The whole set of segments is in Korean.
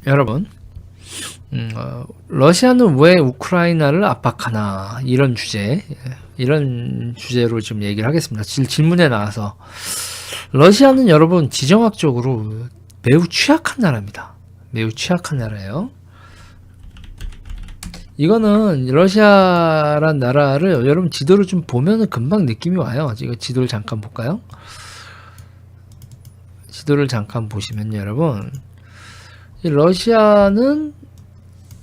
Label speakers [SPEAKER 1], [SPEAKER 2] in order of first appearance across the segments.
[SPEAKER 1] 여러분, 러시아는 왜 우크라이나를 압박하나 이런 주제로 좀 얘기를 하겠습니다. 질문에 나와서 러시아는 여러분 지정학적으로 매우 취약한 나라입니다. 매우 취약한 나라예요. 이거는 러시아란 나라를 여러분 지도를 좀 보면은 금방 느낌이 와요. 이거 지도를 잠깐 볼까요? 지도를 잠깐 보시면 여러분, 이 러시아는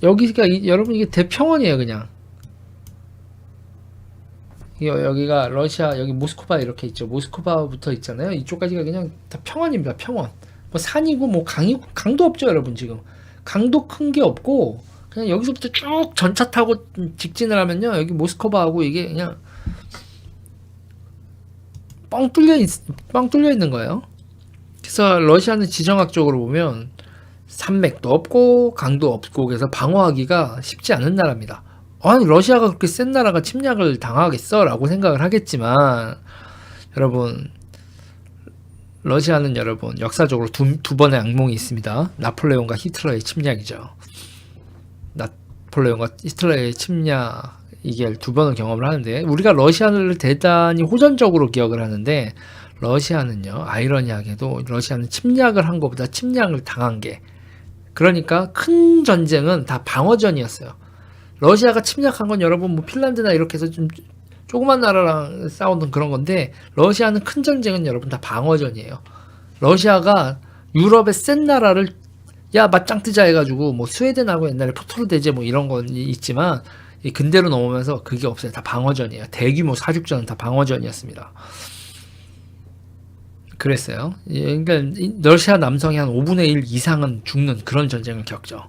[SPEAKER 1] 여기가 여러분 이게 대평원이에요. 그냥 여기가 러시아, 여기 모스크바 이렇게 있죠. 모스크바부터 있잖아요. 이쪽까지가 그냥 다 평원입니다. 평원. 뭐 산이고 뭐 강도 없죠. 여러분 지금 강도 큰 게 없고 그냥 여기서부터 쭉 전차 타고 직진을 하면요, 여기 모스크바하고 이게 그냥 뻥 뚫려 있는 거예요. 그래서 러시아는 지정학적으로 보면 산맥도 없고 강도 없고, 그래서 방어하기가 쉽지 않은 나라입니다. 아니 러시아가 그렇게 센 나라가 침략을 당하겠어? 라고 생각을 하겠지만, 여러분 러시아는 여러분 역사적으로 두 번의 악몽이 있습니다. 나폴레옹과 히틀러의 침략이죠. 나폴레옹과 히틀러의 침략, 이게 두 번을 경험을 하는데, 우리가 러시아를 대단히 호전적으로 기억을 하는데, 러시아는요, 아이러니하게도 러시아는 침략을 한 것보다 침략을 당한 게, 그러니까 큰 전쟁은 다 방어전이었어요. 러시아가 침략한 건 여러분 뭐 핀란드나 이렇게 해서 좀 조그만 나라랑 싸우는 그런 건데, 러시아는 큰 전쟁은 여러분 다 방어전이에요. 러시아가 유럽의 센 나라를 야 맞짱 뜨자 해가지고 뭐 스웨덴하고 옛날에 포토르 대제 뭐 이런 건 있지만, 이 근대로 넘어오면서 그게 없어요. 다 방어전이에요. 대규모 사륙전은 다 방어전이었습니다. 그랬어요. 그러니까 러시아 남성이 한 5분의 1 이상은 죽는 그런 전쟁을 겪죠.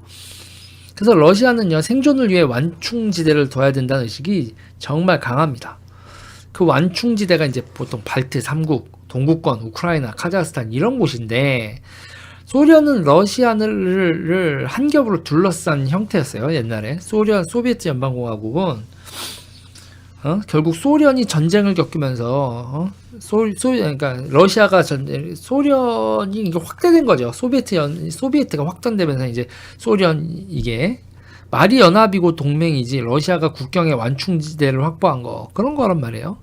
[SPEAKER 1] 그래서 러시아는요, 생존을 위해 완충지대를 둬야 된다는 의식이 정말 강합니다. 그 완충지대가 이제 보통 발트 3국, 동구권, 우크라이나, 카자흐스탄 이런 곳인데, 소련은 러시아를 한 겹으로 둘러싼 형태였어요. 옛날에 소비에트 연방공화국은 결국 소련이 전쟁을 겪으면서 그러니까 러시아가 소련이 이게 확대된 거죠. 소비에트가 확장되면서 이제 소련, 이게 말이 연합이고 동맹이지 러시아가 국경에 완충지대를 확보한 거, 그런 거란 말이에요.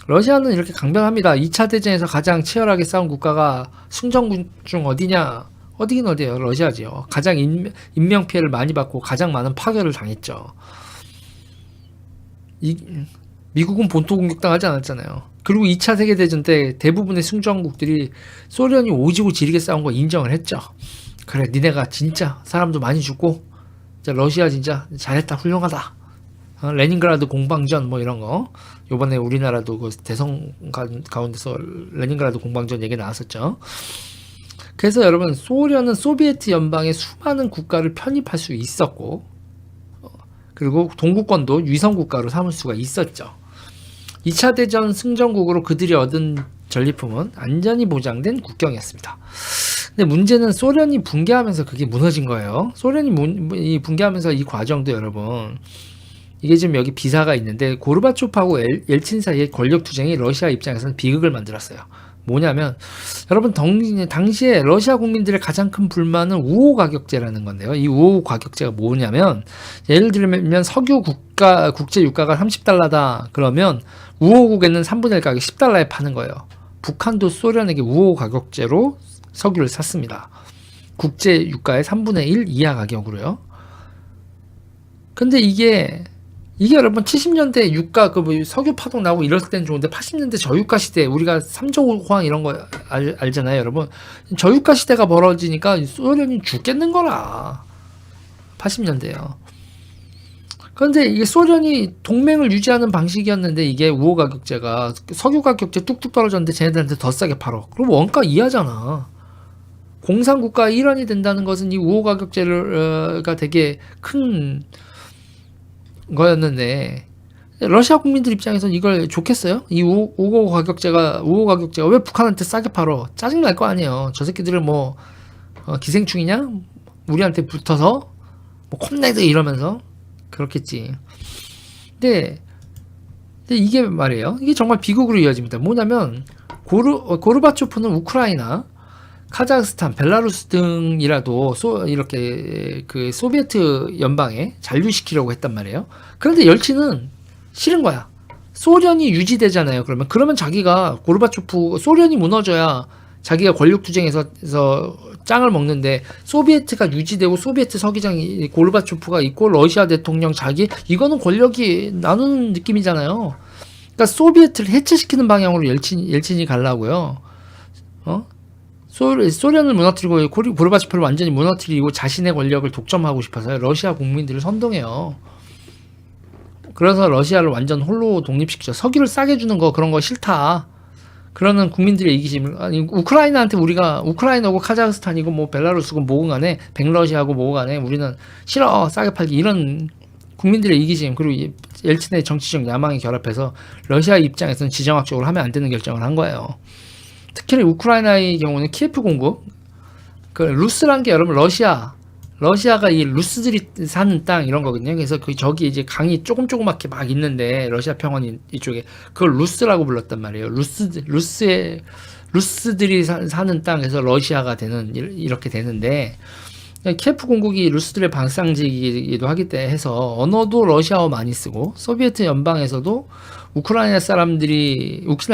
[SPEAKER 1] 러시아는 이렇게 강변합니다. 2차 대전에서 가장 치열하게 싸운 국가가 승전국 중 어디냐? 어디긴 어디예요. 러시아지요. 가장 인명 피해를 많이 받고 가장 많은 파괴를 당했죠. 미국은 본토 공격당하지 않았잖아요. 그리고 2차 세계대전 때 대부분의 승전국들이 소련이 오지고 지리게 싸운 거 인정을 했죠. 그래, 니네가 진짜 사람도 많이 죽고 러시아 진짜 잘했다, 훌륭하다. 레닌그라드 공방전 뭐 이런 거, 요번에 우리나라도 그 대선 가운데서 레닌그라드 공방전 얘기 나왔었죠. 그래서 여러분, 소련은 소비에트 연방의 수많은 국가를 편입할 수 있었고, 그리고 동구권도 위성국가로 삼을 수가 있었죠. 2차 대전 승전국으로 그들이 얻은 전리품은 안전이 보장된 국경이었습니다. 근데 문제는 소련이 붕괴하면서 그게 무너진 거예요. 소련이 붕괴하면서 이 과정도 여러분, 이게 지금 여기 비사가 있는데, 고르바초프하고 엘친 사이의 권력 투쟁이 러시아 입장에서는 비극을 만들었어요. 뭐냐면 여러분, 당시에 러시아 국민들의 가장 큰 불만은 우호 가격제라는 건데요. 이 우호 가격제가 뭐냐면, 예를 들면 석유 국제 유가가 30달러다 그러면 우호국에는 3분의 1 가격 10달러에 파는 거예요. 북한도 소련에게 우호 가격제로 석유를 샀습니다. 국제 유가의 3분의 1 이하 가격으로요. 근데 이게 여러분 70년대 유가 뭐 석유 파동 나고 이랬을 때는 좋은데, 80년대 저유가 시대, 우리가 삼조호황 이런 거 알잖아요, 여러분. 저유가 시대가 벌어지니까 소련이 죽겠는 거라. 80년대요. 그런데 이게 소련이 동맹을 유지하는 방식이었는데, 이게 우호 가격제가 석유 가격제 뚝뚝 떨어졌는데 쟤네들한테 더 싸게 팔어. 그럼 원가 이하잖아. 공산국가 일환이 된다는 것은 이 우호 가격제가 되게 큰 거였는데, 러시아 국민들 입장에서는 이걸 좋겠어요? 이 우호 가격제가 왜 북한한테 싸게 팔어? 짜증 날 거 아니에요. 저 새끼들은 뭐 기생충이냐? 우리한테 붙어서 뭐 콤네드 이러면서 그렇겠지. 근데 이게 말이에요. 이게 정말 비극으로 이어집니다. 뭐냐면 고르바초프는 우크라이나, 카자흐스탄, 벨라루스 등이라도 이렇게 그 소비에트 연방에 잔류시키려고 했단 말이에요. 그런데 열친은 싫은 거야. 소련이 유지되잖아요. 그러면 자기가 고르바초프 소련이 무너져야 자기가 권력 투쟁에서 짱을 먹는데, 소비에트가 유지되고 소비에트 서기장이 고르바초프가 있고 러시아 대통령 자기, 이거는 권력이 나누는 느낌이잖아요. 그러니까 소비에트를 해체시키는 방향으로 옐친이 가려고요. 소련을 무너뜨리고 고르바초프를 완전히 무너뜨리고 자신의 권력을 독점하고 싶어서 러시아 국민들을 선동해요. 그래서 러시아를 완전 홀로 독립시키죠. 석유를 싸게 주는 거, 그런 거 싫다. 그러는 국민들의 이기심. 아니, 우크라이나한테 우리가, 우크라이나고 카자흐스탄이고 뭐 벨라루스고 뭐고 간에, 백러시아고 뭐고 간에 우리는 싫어, 싸게 팔기, 이런 국민들의 이기심, 그리고 옐친의 정치적 야망이 결합해서 러시아 입장에서는 지정학적으로 하면 안 되는 결정을 한 거예요. 특히 우크라이나의 경우는 키예프 공국, 그 루스란 게 여러분 러시아가 이 루스들이 사는 땅 이런 거거든요. 그래서 저기 이제 강이 조그맣게 막 있는데, 러시아 평원 이쪽에 그걸 루스라고 불렀단 말이에요. 루스들이 사는 땅에서 러시아가 되는, 이렇게 되는데, 키예프 공국이 루스들의 방상지이기도 하기 때문에 해서 언어도 러시아어 많이 쓰고, 소비에트 연방에서도 우크라이나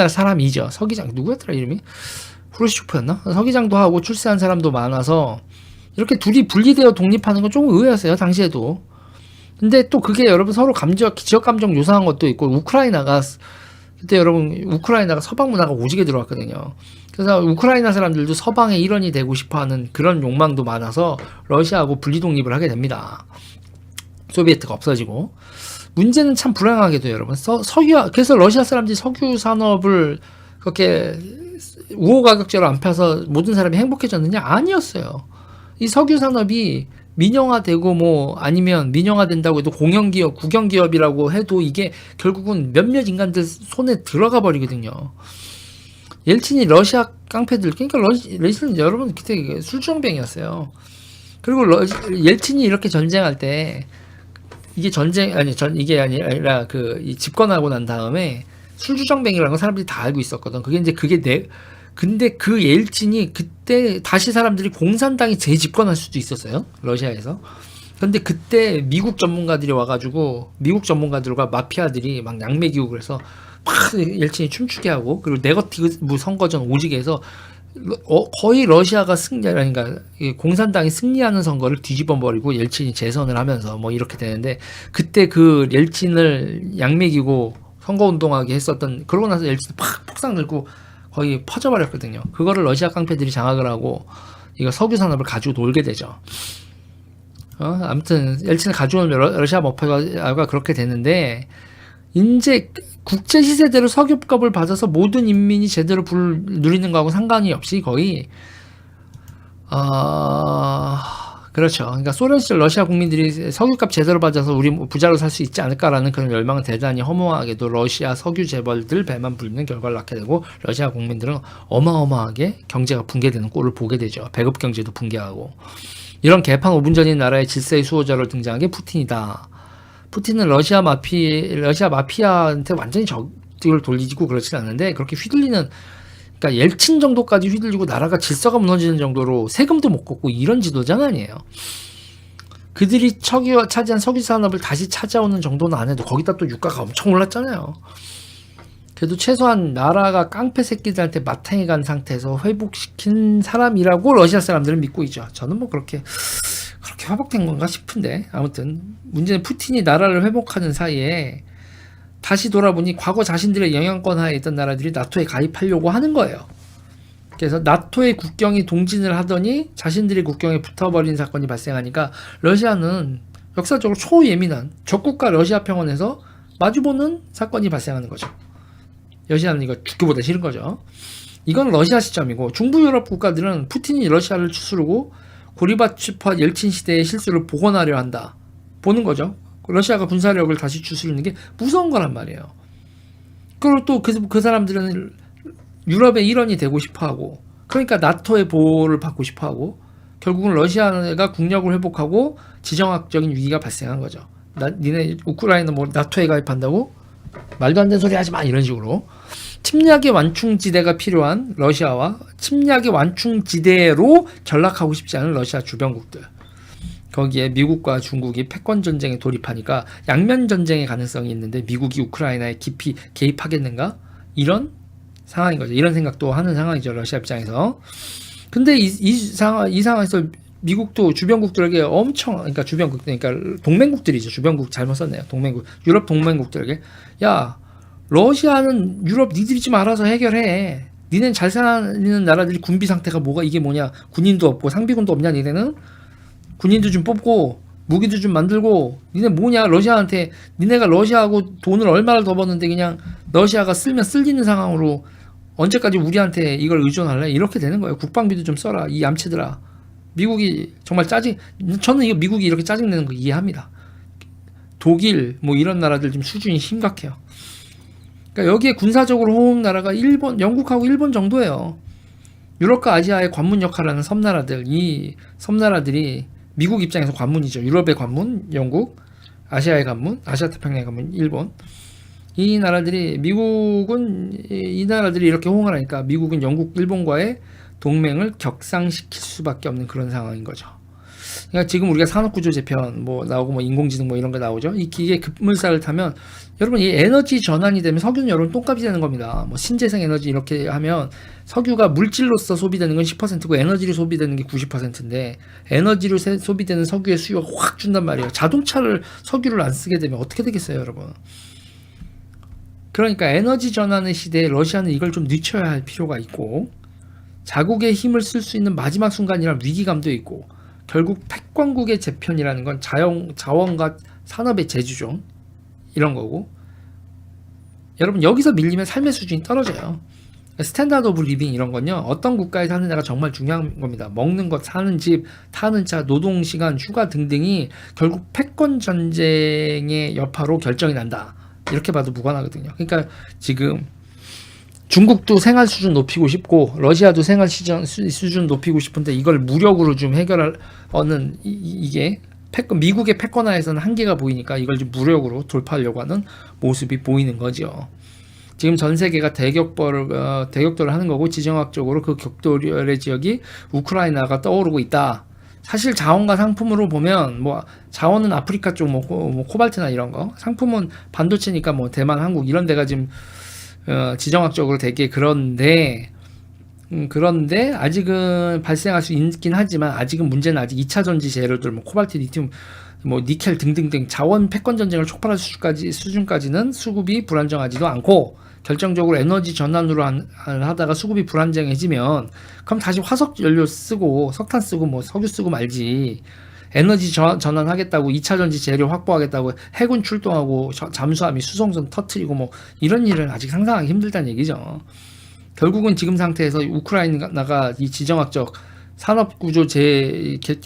[SPEAKER 1] 사람이죠. 서기장 누구였더라 이름이? 후르시초프였나? 서기장도 하고 출세한 사람도 많아서 이렇게 둘이 분리되어 독립하는 건 좀 의외였어요, 당시에도. 근데 또 그게 여러분 서로 지역 감정 요상한 것도 있고, 그때 여러분 우크라이나가 서방 문화가 오지게 들어왔거든요. 그래서 우크라이나 사람들도 서방의 일원이 되고 싶어하는 그런 욕망도 많아서 러시아하고 분리 독립을 하게 됩니다. 소비에트가 없어지고. 문제는 참 불행하게도 여러분 그래서 러시아 사람들이 석유 산업을 그렇게 우호가격제로 안 펴서 모든 사람이 행복해졌느냐? 아니었어요. 이 석유 산업이 민영화되고 뭐 아니면 민영화된다고 해도 공영기업, 국영기업이라고 해도 이게 결국은 몇몇 인간들 손에 들어가 버리거든요. 옐친이 러시아 깡패들, 그러니까 러시아는 여러분 그때 술주정뱅이였어요. 그리고 옐친이 이렇게 전쟁할 때, 이게 이게 아니라 이 집권하고 난 다음에 술주정뱅이라는 건 사람들이 다 알고 있었거든. 근데 그 옐친이 그때 다시 사람들이 공산당이 재집권할 수도 있었어요, 러시아에서. 근데 그때 미국 전문가들이 와가지고, 미국 전문가들과 마피아들이 막 양매기고 그래서 막 옐친이 춤추게 하고, 그리고 네거티브 선거전 오지게 해서 거의 러시아가 그러니까 공산당이 승리하는 선거를 뒤집어 버리고 옐친이 재선을 하면서 뭐 이렇게 되는데, 그때 그 옐친을 양매기고 선거운동하게 했었던, 그러고 나서 옐친이 팍 폭삭 늘고 거의 퍼져버렸거든요. 그거를 러시아 깡패들이 장악을 하고 이거 석유 산업을 가지고 놀게 되죠. 아무튼 옐친을 가져온 러시아 머파가 그렇게 되는데, 이제 국제 시세대로 석유값을 받아서 모든 인민이 제대로 누리는 거하고 상관이 없이 거의 그렇죠. 그러니까 소련 시절 러시아 국민들이 석유값 제대로 받아서 우리 부자로 살 수 있지 않을까라는 그런 열망은 대단히 허무하게도 러시아 석유 재벌들 배만 불리는 결과를 낳게 되고, 러시아 국민들은 어마어마하게 경제가 붕괴되는 꼴을 보게 되죠. 배급 경제도 붕괴하고. 이런 개판 5분 전인 나라의 질서의 수호자로 등장한 게 푸틴이다. 푸틴은 러시아 마피아한테 완전히 적을 돌리고 그렇진 않은데, 그렇게 휘둘리는, 그러니까 옐친 정도까지 휘둘리고 나라가 질서가 무너지는 정도로 세금도 못 걷고 이런 지도자는 아니에요. 그들이 차지한 석유 산업을 다시 찾아오는 정도는 안 해도 거기다 또 유가가 엄청 올랐잖아요. 그래도 최소한 나라가 깡패 새끼들한테 마탱이 간 상태에서 회복시킨 사람이라고 러시아 사람들은 믿고 있죠. 저는 뭐 그렇게 회복된 건가 싶은데, 아무튼 문제는 푸틴이 나라를 회복하는 사이에 다시 돌아보니 과거 자신들의 영향권 하에 있던 나라들이 나토에 가입하려고 하는 거예요. 그래서 나토의 국경이 동진을 하더니 자신들의 국경에 붙어버린 사건이 발생하니까, 러시아는 역사적으로 초예민한 적국가 러시아 평원에서 마주보는 사건이 발생하는 거죠. 러시아는 이거 죽기보다 싫은 거죠. 이건 러시아 시점이고, 중부 유럽 국가들은 푸틴이 러시아를 추스르고 고르바초프 옐친 시대의 실수를 복원하려 한다 보는 거죠. 러시아가 군사력을 다시 추스르는 게 무서운 거란 말이에요. 그리고 또 그 사람들은 유럽의 일원이 되고 싶어하고, 그러니까 나토의 보호를 받고 싶어하고, 결국은 러시아가 국력을 회복하고 지정학적인 위기가 발생한 거죠. 니네 우크라이나 뭐 나토에 가입한다고? 말도 안 되는 소리 하지 마, 이런 식으로. 침략의 완충지대가 필요한 러시아와 침략의 완충지대로 전락하고 싶지 않은 러시아 주변국들, 거기에 미국과 중국이 패권 전쟁에 돌입하니까 양면 전쟁의 가능성이 있는데 미국이 우크라이나에 깊이 개입하겠는가? 이런 상황인 거죠. 이런 생각도 하는 상황이죠, 러시아 입장에서. 근데 이 상황에서 미국도 주변국들에게 엄청, 그러니까 주변국, 그러니까 동맹국들이죠. 주변국 잘못 썼네요. 동맹국, 유럽 동맹국들에게, 야, 러시아는 유럽 니들이 좀 알아서 해결해. 니넨 잘 사는 나라들이 군비 상태가 이게 뭐냐? 군인도 없고 상비군도 없냐? 니네는 군인도 좀 뽑고 무기도 좀 만들고, 니네 뭐냐? 러시아한테, 니네가 러시아하고 돈을 얼마를 더 버는데 그냥 러시아가 쓸면 쓸리는 상황으로 언제까지 우리한테 이걸 의존할래? 이렇게 되는 거예요. 국방비도 좀 써라, 이 얌체들아. 미국이 정말 저는 이거 미국이 이렇게 짜증내는 거 이해합니다. 독일 뭐 이런 나라들 좀 수준이 심각해요. 그러니까 여기에 군사적으로 호응 나라가 일본, 영국하고 일본 정도예요. 유럽과 아시아의 관문 역할을 하는 섬나라들, 이 섬나라들이 미국 입장에서 관문이죠. 유럽의 관문, 영국, 아시아의 관문, 아시아 태평양의 관문, 일본. 이 나라들이, 미국은 이 나라들이 이렇게 호응을 하니까 미국은 영국, 일본과의 동맹을 격상시킬 수밖에 없는 그런 상황인 거죠. 그러니까 지금 우리가 산업구조 재편 뭐 나오고 뭐 인공지능 뭐 이런 거 나오죠. 이 기계 급물살을 타면 여러분 이 에너지 전환이 되면 석유는 여러분 똥값이 되는 겁니다. 뭐 신재생 에너지 이렇게 하면 석유가 물질로서 소비되는 건 10%고 에너지로 소비되는 게 90%인데 에너지로 소비되는 석유의 수요가 확 준단 말이에요. 자동차를 석유를 안 쓰게 되면 어떻게 되겠어요, 여러분? 그러니까 에너지 전환의 시대에 러시아는 이걸 좀 늦춰야 할 필요가 있고, 자국의 힘을 쓸 수 있는 마지막 순간이란 위기감도 있고, 결국 패권국의 재편이라는 건 자원과 산업의 제주죠. 이런 거고, 여러분 여기서 밀리면 삶의 수준이 떨어져요. 스탠다드 오브 리빙 이런 건요, 어떤 국가에 사는 데가 정말 중요한 겁니다. 먹는 것, 사는 집, 타는 차, 노동시간, 휴가 등등이 결국 패권 전쟁의 여파로 결정이 난다, 이렇게 봐도 무관하거든요. 그러니까 지금 중국도 생활 수준 높이고 싶고 러시아도 생활 수준 높이고 싶은데 이걸 무력으로 좀 해결하는 이게 미국의 패권화에서는 한계가 보이니까 이걸 좀 무력으로 돌파하려고 하는 모습이 보이는 거죠. 지금 전 세계가 대격돌을 하는 거고, 지정학적으로 그 격돌의 지역이 우크라이나가 떠오르고 있다. 사실 자원과 상품으로 보면 뭐 자원은 아프리카 쪽 뭐 코발트나 이런 거, 상품은 반도체니까 뭐 대만, 한국 이런 데가 지금 지정학적으로 되게 그런데 아직은 발생할 수 있긴 하지만 아직은 문제는 아직 2차 전지 재료들 뭐 코발트, 리튬, 뭐 니켈 등등등 자원 패권 전쟁을 촉발할 수준까지는 수급이 불안정하지도 않고, 결정적으로 에너지 전환으로 하다가 수급이 불안정해지면 그럼 다시 화석 연료 쓰고 석탄 쓰고 뭐 석유 쓰고 말지, 에너지 전환하겠다고 2차 전지 재료 확보하겠다고 해군 출동하고 잠수함이 수송선 터트리고 뭐 이런 일은 아직 상상하기 힘들다는 얘기죠. 결국은 지금 상태에서 우크라이나가 이 지정학적 산업구조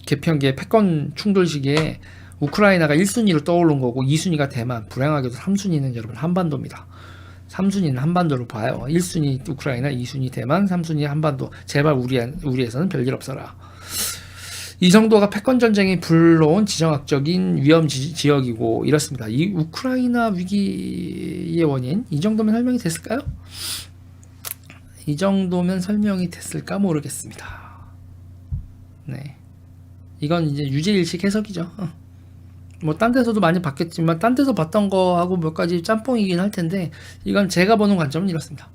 [SPEAKER 1] 개편기의 패권 충돌 시기에 우크라이나가 1순위로 떠오른 거고, 2순위가 대만, 불행하게도 3순위는 여러분 한반도입니다. 3순위는 한반도로 봐요. 1순위 우크라이나, 2순위 대만, 3순위 한반도. 제발 우리에서는 별일 없어라. 이 정도가 패권 전쟁이 불러온 지정학적인 위험 지역이고 이렇습니다. 이 우크라이나 위기의 원인, 이 정도면 설명이 됐을까요? 이 정도면 설명이 됐을까 모르겠습니다. 네, 이건 이제 유재일식 해석이죠. 뭐 딴 데서도 많이 봤겠지만 딴 데서 봤던 거하고 몇 가지 짬뽕이긴 할 텐데, 이건 제가 보는 관점은 이렇습니다.